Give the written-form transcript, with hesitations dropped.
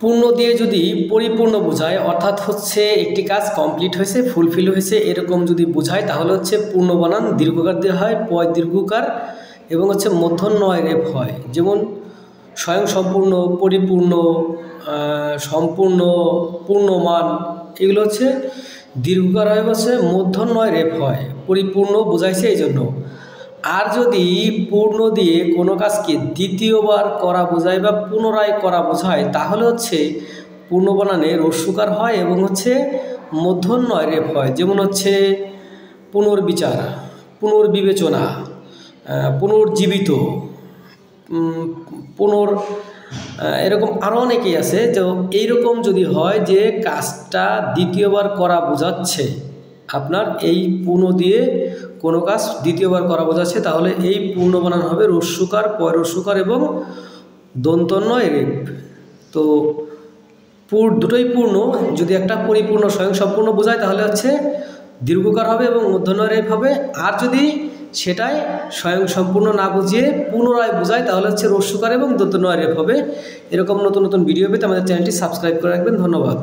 পূর্ণ দিয়ে যদি পরিপূর্ণ বোঝায়, অর্থাৎ হচ্ছে একটি কাজ কমপ্লিট হয়েছে, ফুলফিল হয়েছে, এরকম যদি বোঝায় তাহলে হচ্ছে পূর্ণ বানান দীর্ঘকার দেওয়া হয়, পয় দীর্ঘকার এবং হচ্ছে মূর্ধন্য য় রেফ হয়। যেমন স্বয়ং সম্পূর্ণ, পরিপূর্ণ, সম্পূর্ণ, পূর্ণমান, এগুলো হচ্ছে দীর্ঘকার হয়, হচ্ছে মূর্ধন্য য় রেফ হয়, পরিপূর্ণ বোঝাইছে এই জন্য। আর যদি পূর্ণ দিয়ে কোনো কাজকে দ্বিতীয়বার করা বোঝায় বা পুনরায় করা বোঝায় তাহলে হচ্ছে পূর্ণ বানানে রস্যকার হয় এবং হচ্ছে মূর্ধন্য য় রেফ হয়। যেমন হচ্ছে পুনর্বিচার, পুনর্বিবেচনা, পুনর্জীবিত, এরকম আরও অনেকেই আছে। তো এইরকম যদি হয় যে কাজটা দ্বিতীয়বার করা বোঝাচ্ছে, আপনার এই পূর্ণ দিয়ে কোনো কাজ দ্বিতীয়বার করা বোঝাচ্ছে, তাহলে এই পূর্ণ বানান হবে রস্যকার, পয় রস্যকার এবং দন্তন্য রেফ। তো দুটোই পূর্ণ, যদি একটা পরিপূর্ণ স্বয়ং সম্পূর্ণ বোঝায় তাহলে হচ্ছে দীর্ঘকার হবে এবং মূর্ধন্য রেফ হবে। আর যদি সেটাই স্বয়ং সম্পূর্ণ না বুঝিয়ে পুনরায় বোঝায় তাহলে হচ্ছে রস্যকার এবং দন্তন্য রেফ হবে। এরকম নতুন নতুন ভিডিও পেতে আমাদের চ্যানেলটি সাবস্ক্রাইব করে রাখবেন। ধন্যবাদ।